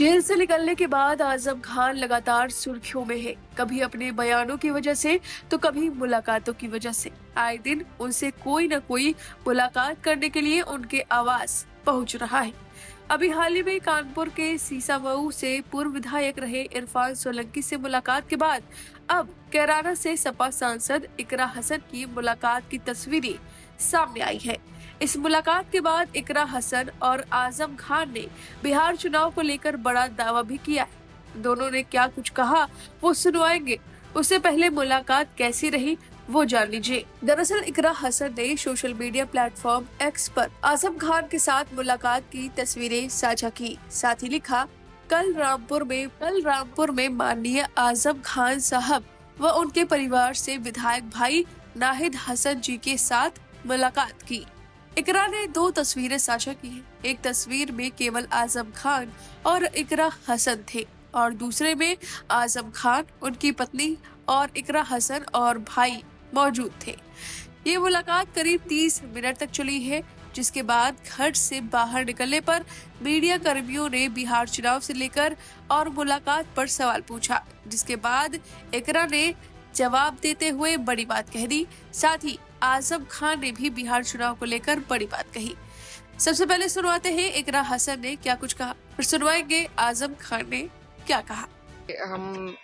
Jail से निकलने के बाद आजम खान लगातार सुर्खियों में है, कभी अपने बयानों की वजह से तो कभी मुलाकातों की वजह से। आए दिन उनसे कोई न कोई मुलाकात करने के लिए उनके आवास पहुंच रहा है। अभी हाल ही में कानपुर के सीसामऊ से पूर्व विधायक रहे इरफान सोलंकी से मुलाकात के बाद अब कैराना से सपा सांसद इकरा हसन की मुलाकात की तस्वीरें सामने आई है। इस मुलाकात के बाद इकरा हसन और आजम खान ने बिहार चुनाव को लेकर बड़ा दावा भी किया है। दोनों ने क्या कुछ कहा वो सुनवाएंगे, उससे पहले मुलाकात कैसी रही वो जान लीजिए। दरअसल इकरा हसन ने सोशल मीडिया प्लेटफॉर्म एक्स पर आजम खान के साथ मुलाकात की तस्वीरें साझा की। साथ ही लिखा, कल रामपुर में माननीय आजम खान साहब व उनके परिवार से विधायक भाई नाहिद हसन जी के साथ मुलाकात की। इकरा ने 2 तस्वीरें साझा की हैं। एक तस्वीर में केवल आजम खान और इकरा हसन थे और दूसरे में आजम खान, उनकी पत्नी और इकरा हसन और भाई मौजूद थे। ये मुलाकात करीब 30 मिनट तक चली है, जिसके बाद घर से बाहर निकलने पर मीडिया कर्मियों ने बिहार चुनाव से लेकर और मुलाकात पर सवाल पूछा, जिसके बाद इकरा ने जवाब देते हुए बड़ी बात कह दी। साथ ही आजम खान ने भी बिहार चुनाव को लेकर बड़ी बात कही। सबसे पहले सुनवाते हैं इकरा हसन ने क्या कुछ कहा, फिर सुनवाएंगे आजम खान ने क्या कहा। हम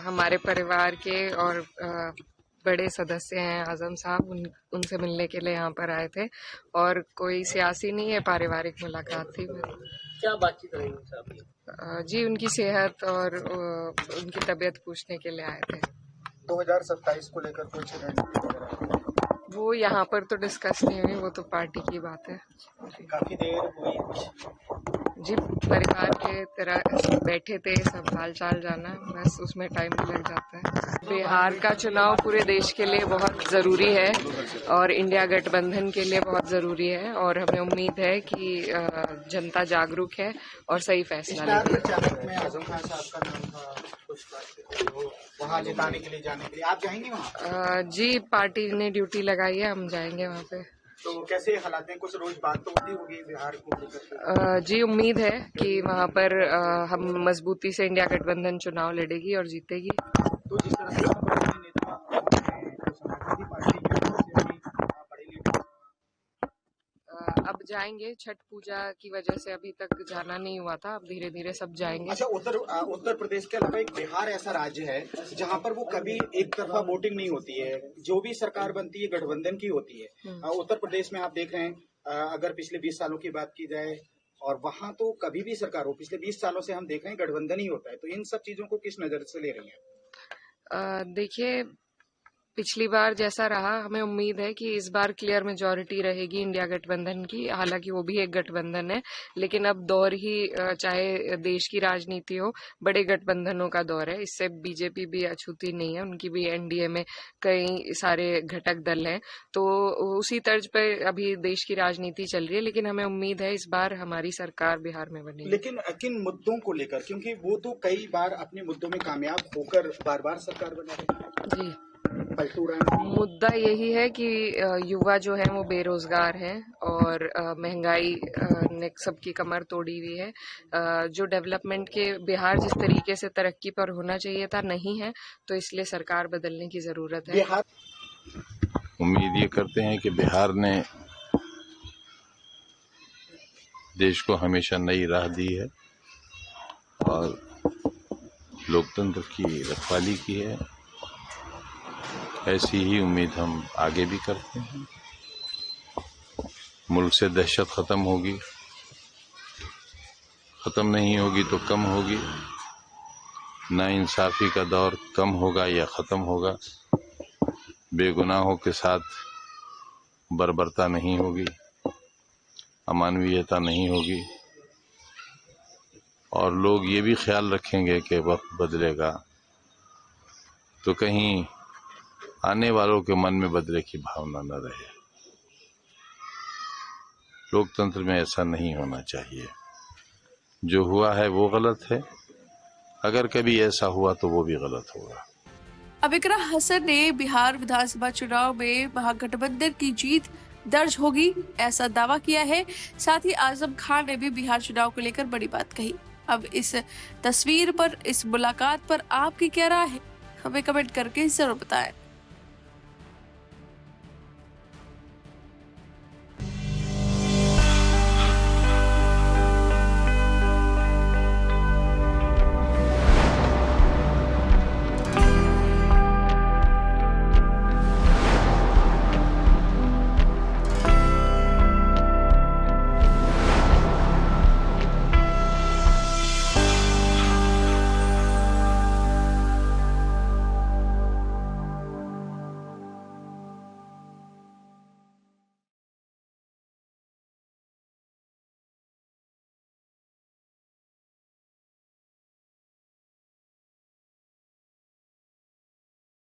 हमारे परिवार के और बड़े सदस्य हैं आजम साहब, उनसे मिलने के लिए यहाँ पर आए थे और कोई सियासी नहीं है, पारिवारिक मुलाकात थी। क्या बातचीत रही उनसे आपकी? जी उनकी सेहत और उनकी तबीयत पूछने के लिए आए थे। 2027 को लेकर कुछ रणनीति वगैरह वो यहाँ पर तो डिस्कस नहीं हुई, वो तो पार्टी की बात है। काफी देर हुई। जी परिवार के तरह बैठे थे, सब हाल चाल जाना, बस उसमें टाइम लग जाता है। बिहार का चुनाव पूरे देश के लिए बहुत ज़रूरी है और इंडिया गठबंधन के लिए बहुत ज़रूरी है और हमें उम्मीद है कि जनता जागरूक है और सही फैसला लेगी। में आजम खान साहब का नाम था, कुछ वहाँ जिताने के लिए जाने के लिए आप जाएंगे वहाँ? जी पार्टी ने ड्यूटी लगाई है, हम जाएंगे वहाँ पे। तो कैसे हालात हैं? कुछ रोज बात तो होती होगी बिहार को लेकर? जी उम्मीद है कि वहाँ पर हम मजबूती से इंडिया गठबंधन चुनाव लड़ेगी और जीतेगी। तो जिस तरह से नेता समाजवादी पार्टी के बड़े लीडर अब जाएंगे, छठ पूजा की वजह से अभी तक जाना नहीं हुआ था, अब धीरे धीरे सब जाएंगे। अच्छा, उत्तर प्रदेश के अलावा एक बिहार ऐसा राज्य है जहाँ पर वो कभी एक तरफा वोटिंग नहीं होती है, जो भी सरकार बनती है गठबंधन की होती है। उत्तर प्रदेश में आप देख रहे हैं, अगर पिछले 20 सालों की बात की जाए और वहाँ तो कभी भी सरकार हो, पिछले 20 सालों से हम देख रहे हैं गठबंधन ही होता है। तो इन सब चीजों को किस नजर से ले रही हैं? देखिए पिछली बार जैसा रहा, हमें उम्मीद है कि इस बार क्लियर मेजॉरिटी रहेगी इंडिया गठबंधन की। हालांकि वो भी एक गठबंधन है, लेकिन अब दौर ही चाहे देश की राजनीति हो, बड़े गठबंधनों का दौर है। इससे बीजेपी भी अछूती नहीं है, उनकी भी एनडीए में कई सारे घटक दल हैं, तो उसी तर्ज पर अभी देश की राजनीति चल रही है। लेकिन हमें उम्मीद है इस बार हमारी सरकार बिहार में बनेगी। लेकिन किन मुद्दों को लेकर? क्योंकि वो तो कई बार अपने मुद्दों में कामयाब होकर बार बार सरकार बना रही है। जी मुद्दा यही है कि युवा जो है वो बेरोजगार हैं और महंगाई ने सबकी कमर तोड़ी हुई है। जो डेवलपमेंट के बिहार जिस तरीके से तरक्की पर होना चाहिए था नहीं है, तो इसलिए सरकार बदलने की जरूरत है। उम्मीद ये करते हैं कि बिहार ने देश को हमेशा नई राह दी है और लोकतंत्र की रखवाली की है। ऐसी ही उम्मीद हम आगे भी करते हैं। मुल्क से दहशत खत्म होगी, खत्म नहीं होगी तो कम होगी। नाइंसाफी का दौर कम होगा या खत्म होगा। बेगुनाहों के साथ बर्बरता नहीं होगी, अमानवीयता नहीं होगी और लोग ये भी ख्याल रखेंगे कि वक्त बदलेगा तो कहीं आने वालों के मन में बदले की भावना न रहे। लोकतंत्र में ऐसा नहीं होना चाहिए। जो हुआ है वो गलत है, अगर कभी ऐसा हुआ तो वो भी गलत होगा। अब इकरा हसन ने बिहार विधानसभा चुनाव में महागठबंधन की जीत दर्ज होगी ऐसा दावा किया है। साथ ही आजम खान ने भी बिहार चुनाव को लेकर बड़ी बात कही। अब इस तस्वीर पर, इस मुलाकात पर आपकी क्या राय है? हमें कमेंट करके जरूर बताएं।